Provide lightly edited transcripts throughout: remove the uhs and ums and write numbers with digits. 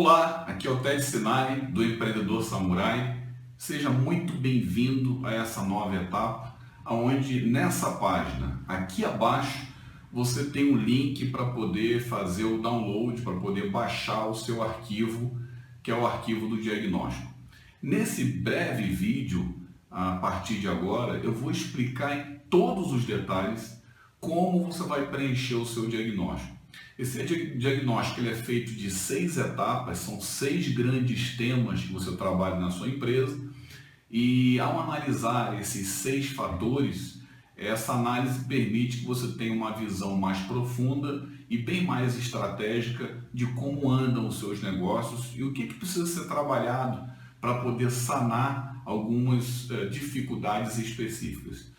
Olá, aqui é o Ted Sinai, do Empreendedor Samurai. Seja muito bem-vindo a essa nova etapa, onde nessa página, aqui abaixo, você tem um link para poder fazer o download, para poder baixar o seu arquivo, que é o arquivo do diagnóstico. Nesse breve vídeo, a partir de agora, eu vou explicar em todos os detalhes como você vai preencher o seu diagnóstico. Esse diagnóstico ele é feito de 6 etapas, são 6 grandes temas que você trabalha na sua empresa, e ao analisar esses 6 fatores, essa análise permite que você tenha uma visão mais profunda e bem mais estratégica de como andam os seus negócios e o que precisa ser trabalhado para poder sanar algumas dificuldades específicas.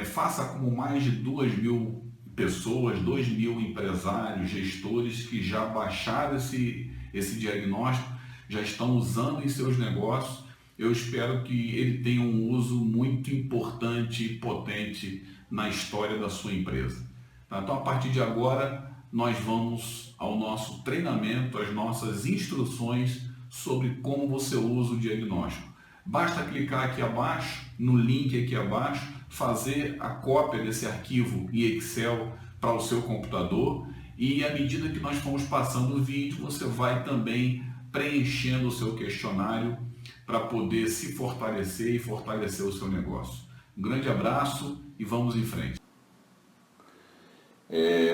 Faça como mais de 2.000 pessoas, 2.000 empresários, gestores que já baixaram esse diagnóstico, já estão usando em seus negócios. Eu espero que ele tenha um uso muito importante e potente na história da sua empresa. Então, a partir de agora, nós vamos ao nosso treinamento, às nossas instruções sobre como você usa o diagnóstico. Basta clicar aqui abaixo, no link aqui abaixo, fazer a cópia desse arquivo em Excel para o seu computador e à medida que nós formos passando o vídeo, você vai também preenchendo o seu questionário para poder se fortalecer e fortalecer o seu negócio. Um grande abraço e vamos em frente.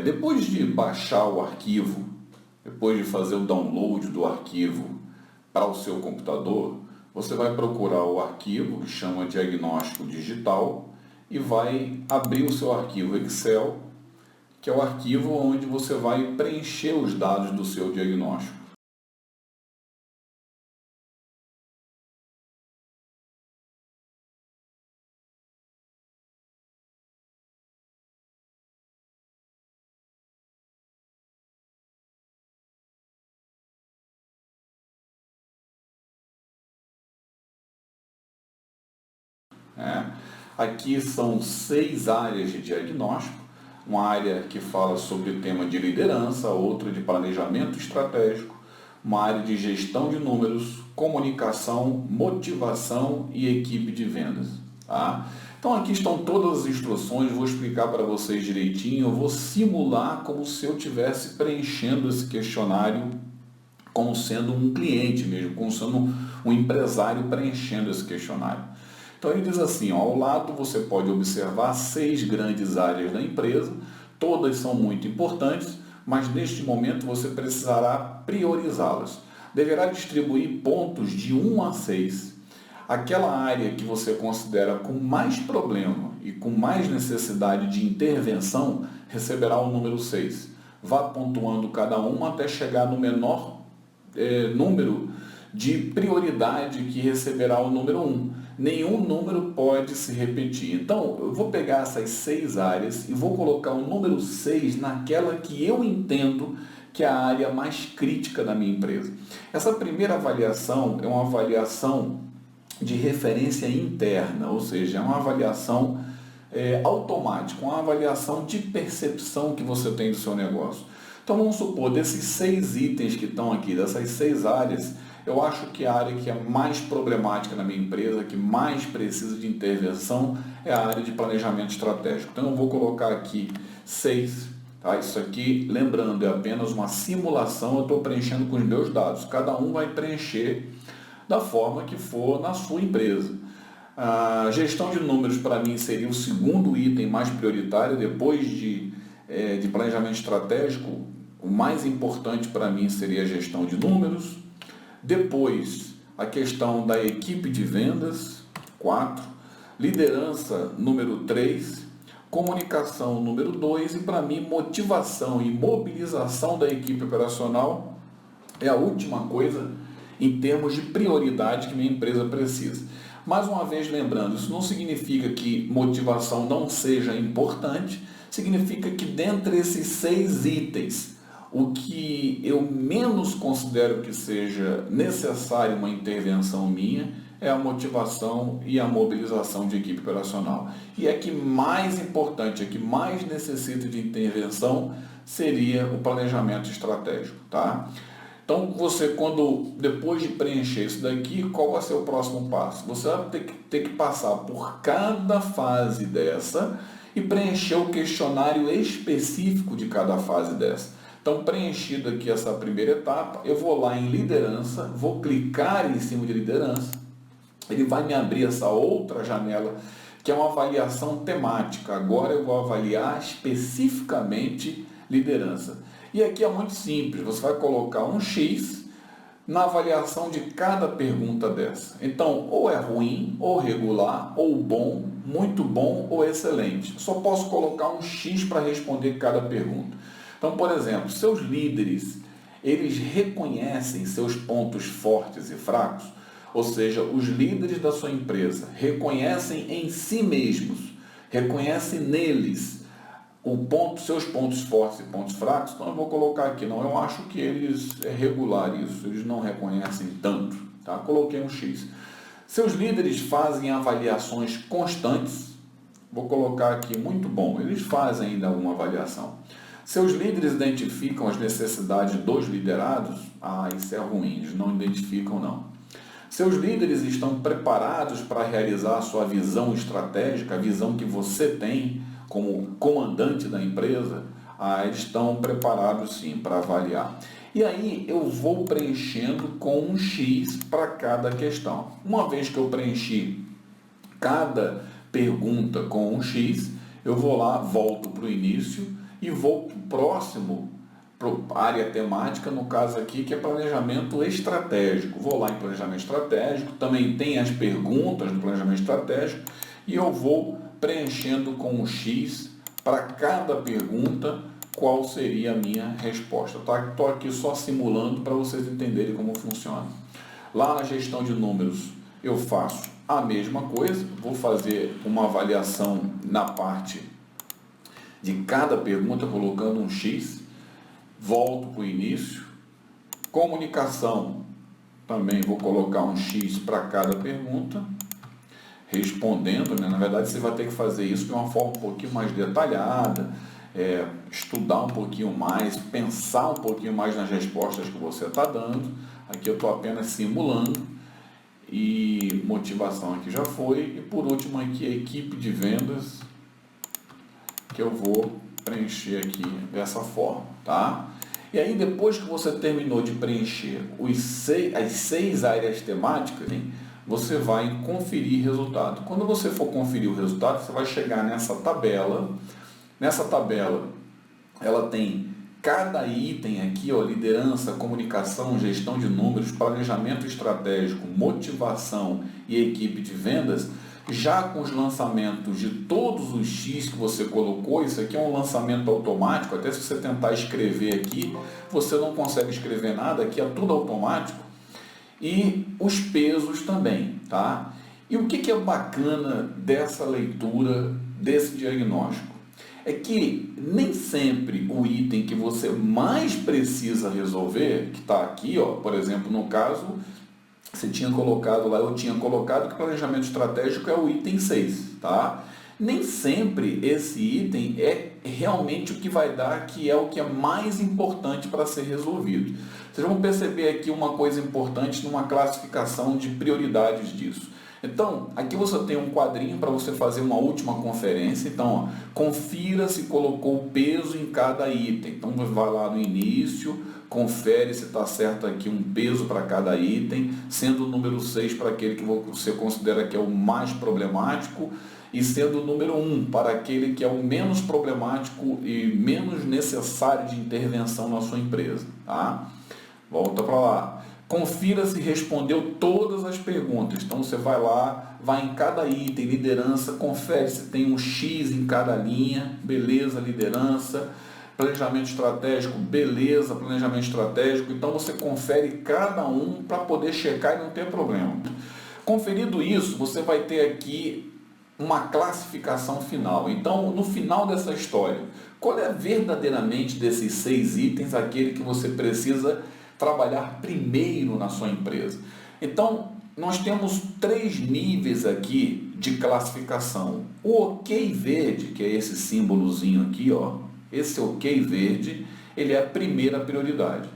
Depois de baixar o arquivo, depois de fazer o download do arquivo para o seu computador, você vai procurar o arquivo que chama Diagnóstico Digital e vai abrir o seu arquivo Excel, que é o arquivo onde você vai preencher os dados do seu diagnóstico. Aqui são 6 áreas de diagnóstico, uma área que fala sobre o tema de liderança, outra de planejamento estratégico, uma área de gestão de números, comunicação, motivação e equipe de vendas. Tá? Então aqui estão todas as instruções, vou explicar para vocês direitinho, eu vou simular como se eu estivesse preenchendo esse questionário como sendo um cliente mesmo, como sendo um empresário preenchendo esse questionário. Então ele diz assim, ao lado você pode observar 6 grandes áreas da empresa, todas são muito importantes, mas neste momento você precisará priorizá-las. Deverá distribuir pontos de 1 a 6. Aquela área que você considera com mais problema e com mais necessidade de intervenção receberá o número 6. Vá pontuando cada uma até chegar no menor número de prioridade que receberá o número 1. Nenhum número pode se repetir. Então, eu vou pegar essas 6 áreas e vou colocar o número 6 naquela que eu entendo que é a área mais crítica da minha empresa. Essa primeira avaliação é uma avaliação de referência interna, ou seja, é uma avaliação automática, uma avaliação de percepção que você tem do seu negócio. Então, vamos supor, desses 6 itens que estão aqui, dessas 6 áreas, eu acho que a área que é mais problemática na minha empresa, que mais precisa de intervenção, é a área de planejamento estratégico. Então eu vou colocar aqui 6. Tá? Isso aqui, lembrando, é apenas uma simulação, eu estou preenchendo com os meus dados. Cada um vai preencher da forma que for na sua empresa. A gestão de números para mim seria o segundo item mais prioritário, depois de planejamento estratégico. O mais importante para mim seria a gestão de números. Depois, a questão da equipe de vendas, 4. Liderança, número 3. Comunicação, número 2. E, para mim, motivação e mobilização da equipe operacional é a última coisa em termos de prioridade que minha empresa precisa. Mais uma vez, lembrando, isso não significa que motivação não seja importante, significa que dentre esses 6 itens, o que eu menos considero que seja necessário uma intervenção minha é a motivação e a mobilização de equipe operacional. E a que mais importante, a que mais necessita de intervenção seria o planejamento estratégico. Tá? Então, você, depois de preencher isso daqui, qual vai ser o próximo passo? Você vai ter que passar por cada fase dessa e preencher o questionário específico de cada fase dessa. Então, preenchido aqui essa primeira etapa, eu vou lá em liderança, vou clicar em cima de liderança, ele vai me abrir essa outra janela, que é uma avaliação temática. Agora eu vou avaliar especificamente liderança. E aqui é muito simples, você vai colocar um X na avaliação de cada pergunta dessa. Então, ou é ruim, ou regular, ou bom, muito bom ou excelente. Só posso colocar um X para responder cada pergunta. Então, por exemplo, seus líderes, eles reconhecem seus pontos fortes e fracos? Ou seja, os líderes da sua empresa reconhecem em si mesmos, reconhecem neles seus pontos fortes e pontos fracos. Então eu vou colocar aqui, não, eu acho que é regular isso, eles não reconhecem tanto, tá? Coloquei um X. Seus líderes fazem avaliações constantes, vou colocar aqui, muito bom, eles fazem ainda uma avaliação. Seus líderes identificam as necessidades dos liderados? Isso é ruim, eles não identificam não. Seus líderes estão preparados para realizar a sua visão estratégica, a visão que você tem como comandante da empresa? Eles estão preparados sim para avaliar. E aí eu vou preenchendo com um X para cada questão. Uma vez que eu preenchi cada pergunta com um X, eu vou lá, volto para o início e vou para o próximo, para a área temática, no caso aqui, que é planejamento estratégico. Vou lá em planejamento estratégico, também tem as perguntas do planejamento estratégico e eu vou preenchendo com um X para cada pergunta qual seria a minha resposta. Estou aqui só simulando para vocês entenderem como funciona. Lá na gestão de números eu faço a mesma coisa, vou fazer uma avaliação na parte de cada pergunta colocando um X, volto para o início. Comunicação, também vou colocar um X para cada pergunta, respondendo, né? Na verdade você vai ter que fazer isso de uma forma um pouquinho mais detalhada, estudar um pouquinho mais, pensar um pouquinho mais nas respostas que você está dando. Aqui eu estou apenas simulando. E motivação aqui já foi. E por último aqui a equipe de vendas, que eu vou preencher aqui dessa forma, tá? E aí depois que você terminou de preencher as 6 áreas temáticas, hein, você vai conferir resultado. Quando você for conferir o resultado, você vai chegar nessa tabela. Nessa tabela, ela tem cada item aqui, ó, liderança, comunicação, gestão de números, planejamento estratégico, motivação e equipe de vendas, já com os lançamentos de todos os X que você colocou. Isso aqui é um lançamento automático, até se você tentar escrever aqui, você não consegue escrever nada, aqui é tudo automático. E os pesos também, tá? E o que é bacana dessa leitura, desse diagnóstico? É que nem sempre o item que você mais precisa resolver, que está aqui, ó, por exemplo, no caso, você tinha colocado lá, eu tinha colocado que o planejamento estratégico é o item 6, tá? Nem sempre esse item é realmente o que vai dar, que é o que é mais importante para ser resolvido. Vocês vão perceber aqui uma coisa importante numa classificação de prioridades disso. Então, aqui você tem um quadrinho para você fazer uma última conferência. Então, ó, confira se colocou o peso em cada item. Então, vai lá no início, confere se está certo aqui um peso para cada item, sendo o número 6 para aquele que você considera que é o mais problemático e sendo o número 1 para aquele que é o menos problemático e menos necessário de intervenção na sua empresa, tá? Volta para lá. Confira se respondeu todas as perguntas. Então você vai lá, vai em cada item, liderança, confere se tem um X em cada linha, beleza, liderança, planejamento estratégico, beleza, planejamento estratégico. Então você confere cada um para poder checar e não ter problema. Conferido isso, você vai ter aqui uma classificação final. Então, no final dessa história, qual é verdadeiramente desses 6 itens aquele que você precisa trabalhar primeiro na sua empresa? Então, nós temos 3 níveis aqui de classificação. O OK verde, que é esse símbolozinho aqui, ó, esse OK verde, ele é a primeira prioridade.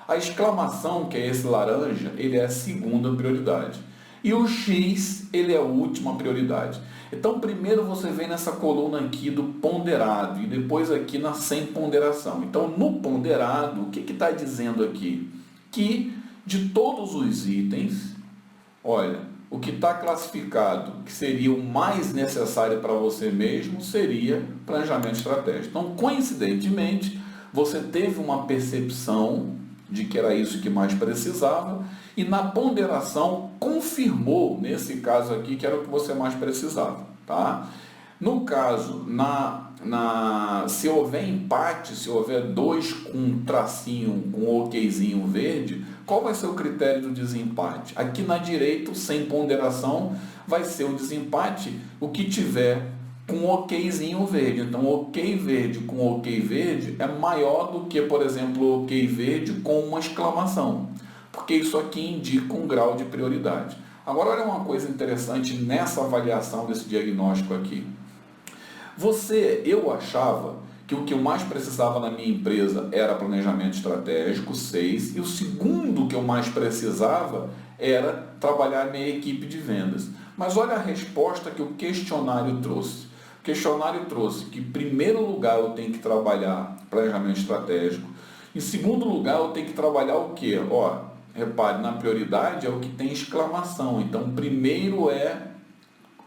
A exclamação, que é esse laranja, ele é a segunda prioridade. E o X, ele é a última prioridade. Então, primeiro você vem nessa coluna aqui do ponderado e depois aqui na sem ponderação. Então, no ponderado, o que está dizendo aqui? Que de todos os itens, olha, o que está classificado, que seria o mais necessário para você mesmo, seria planejamento estratégico. Então, coincidentemente, você teve uma percepção de que era isso que mais precisava e na ponderação confirmou, nesse caso aqui, que era o que você mais precisava. Tá? No caso, se houver empate, se houver 2 com um tracinho, com um okzinho verde, qual vai ser o critério do desempate? Aqui na direita, sem ponderação, vai ser o desempate o que tiver com um okzinho verde. Então, ok verde com ok verde é maior do que, por exemplo, ok verde com uma exclamação, porque isso aqui indica um grau de prioridade. Agora, olha uma coisa interessante nessa avaliação desse diagnóstico aqui. Eu achava que o que eu mais precisava na minha empresa era planejamento estratégico, 6, e o segundo que eu mais precisava era trabalhar a minha equipe de vendas. Mas olha a resposta que o questionário trouxe. O questionário trouxe que, em primeiro lugar, eu tenho que trabalhar planejamento estratégico. Em segundo lugar, eu tenho que trabalhar o quê? Repare, na prioridade é o que tem exclamação. Então, primeiro é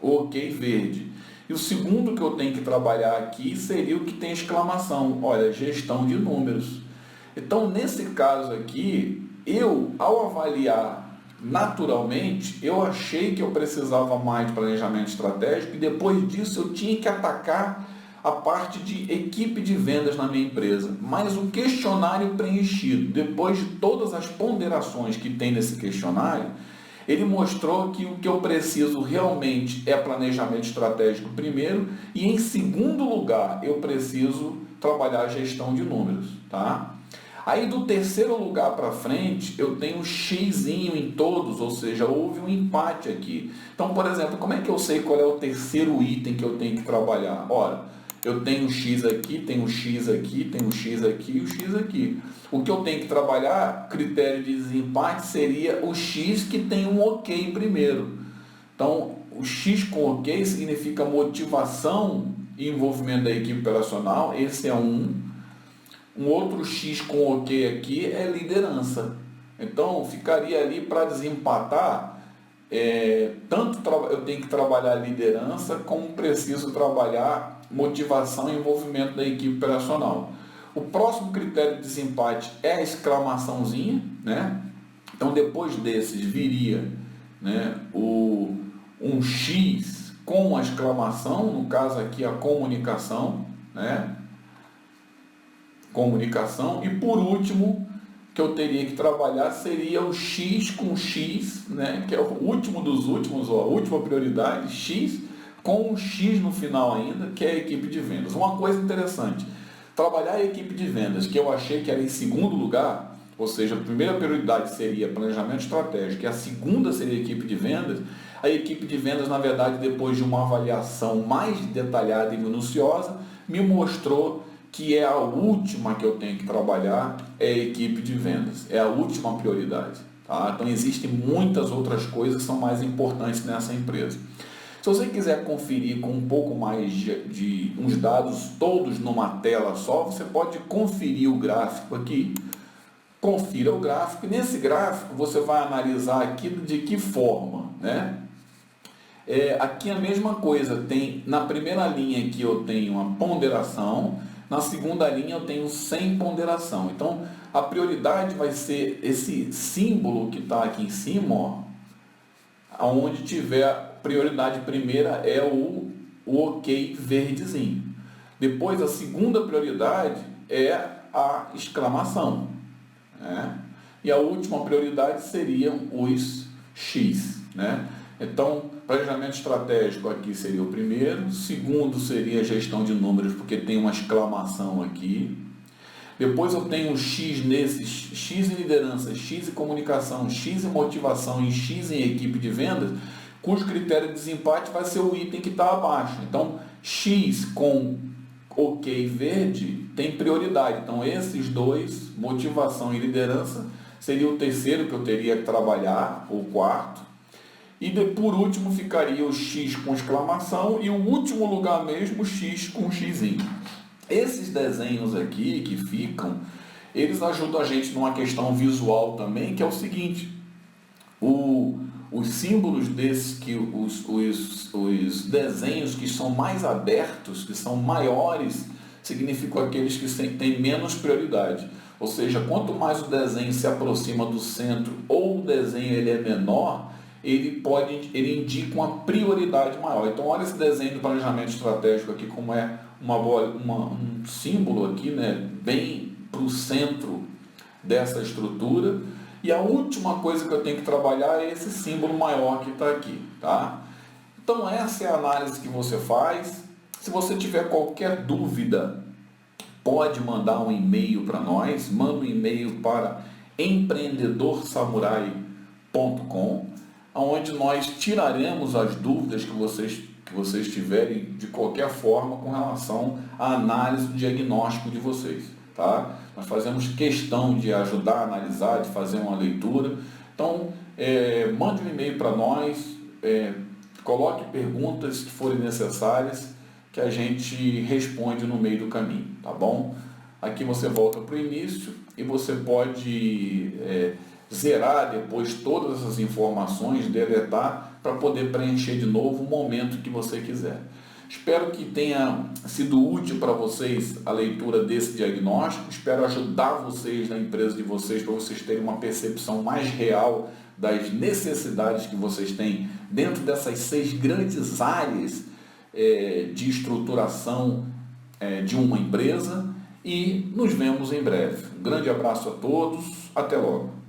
o ok verde. E o segundo que eu tenho que trabalhar aqui seria o que tem exclamação. Olha, gestão de números. Então, nesse caso aqui, ao avaliar naturalmente, eu achei que eu precisava mais de planejamento estratégico e depois disso eu tinha que atacar a parte de equipe de vendas na minha empresa. Mas o questionário preenchido, depois de todas as ponderações que tem nesse questionário, ele mostrou que o que eu preciso realmente é planejamento estratégico primeiro e, em segundo lugar, eu preciso trabalhar a gestão de números. Tá? Aí, do terceiro lugar para frente, eu tenho xizinho em todos, ou seja, houve um empate aqui. Então, por exemplo, como é que eu sei qual é o terceiro item que eu tenho que trabalhar? Ora, eu tenho um X aqui, tenho um X aqui, tenho um X aqui e um X aqui. O que eu tenho que trabalhar, critério de desempate, seria o X que tem um OK primeiro. Então, o X com OK significa motivação e envolvimento da equipe operacional, esse é um. Um outro X com OK aqui é liderança. Então, ficaria ali para desempatar, tanto eu tenho que trabalhar liderança, como preciso trabalhar motivação e envolvimento da equipe operacional. O próximo critério de desempate é a exclamaçãozinha, né? Então, depois desses viria, né, um X com a exclamação, no caso aqui a comunicação, né? Comunicação. E por último, que eu teria que trabalhar seria o X com X, né? Que é o último dos últimos, a última prioridade, X, com um X no final ainda, que é a equipe de vendas. Uma coisa interessante, trabalhar a equipe de vendas, que eu achei que era em segundo lugar, ou seja, a primeira prioridade seria planejamento estratégico e a segunda seria a equipe de vendas. A equipe de vendas, na verdade, depois de uma avaliação mais detalhada e minuciosa, me mostrou que é a última que eu tenho que trabalhar, é a equipe de vendas, é a última prioridade. Tá? Então, existem muitas outras coisas que são mais importantes nessa empresa. Se você quiser conferir com um pouco mais de uns dados todos numa tela só, você pode conferir o gráfico aqui. Confira o gráfico e nesse gráfico você vai analisar aqui de que forma, né? Aqui a mesma coisa, tem na primeira linha aqui eu tenho uma ponderação, na segunda linha eu tenho sem ponderação. Então a prioridade vai ser esse símbolo que está aqui em cima, ó, onde tiver prioridade primeira é o OK verdezinho. Depois a segunda prioridade é a exclamação, né? E a última prioridade seriam os X, né? Então, planejamento estratégico aqui seria o primeiro, segundo seria gestão de números, porque tem uma exclamação aqui. Depois eu tenho um X nesses, X em liderança, X em comunicação, X em motivação e X em equipe de vendas, cujo critério de desempate vai ser o item que está abaixo. Então, X com ok verde tem prioridade. Então esses dois, motivação e liderança, seria o terceiro que eu teria que trabalhar, ou quarto. E por último ficaria o X com exclamação e o último lugar mesmo, o X com xizinho. Esses desenhos aqui que ficam, eles ajudam a gente numa questão visual também, que é o seguinte: os símbolos desses, os desenhos que são mais abertos, que são maiores, significam aqueles que têm menos prioridade. Ou seja, quanto mais o desenho se aproxima do centro ou o desenho ele é menor, ele indica uma prioridade maior. Então olha esse desenho do planejamento estratégico aqui, como é um símbolo aqui, né, bem para o centro dessa estrutura. E a última coisa que eu tenho que trabalhar é esse símbolo maior que está aqui, tá? Então essa é a análise que você faz. Se você tiver qualquer dúvida, pode mandar um e-mail para nós. Manda um e-mail para empreendedorsamurai.com, onde nós tiraremos as dúvidas que vocês tiverem de qualquer forma com relação à análise do diagnóstico de vocês, tá? Nós fazemos questão de ajudar a analisar, de fazer uma leitura. Então, mande um e-mail para nós, coloque perguntas que forem necessárias, que a gente responde no meio do caminho, tá bom? Aqui você volta para o início e você pode zerar depois todas essas informações, deletar, para poder preencher de novo o momento que você quiser. Espero que tenha sido útil para vocês a leitura desse diagnóstico. Espero ajudar vocês na empresa de vocês, para vocês terem uma percepção mais real das necessidades que vocês têm dentro dessas 6 grandes áreas de estruturação de uma empresa. E nos vemos em breve. Um grande abraço a todos. Até logo.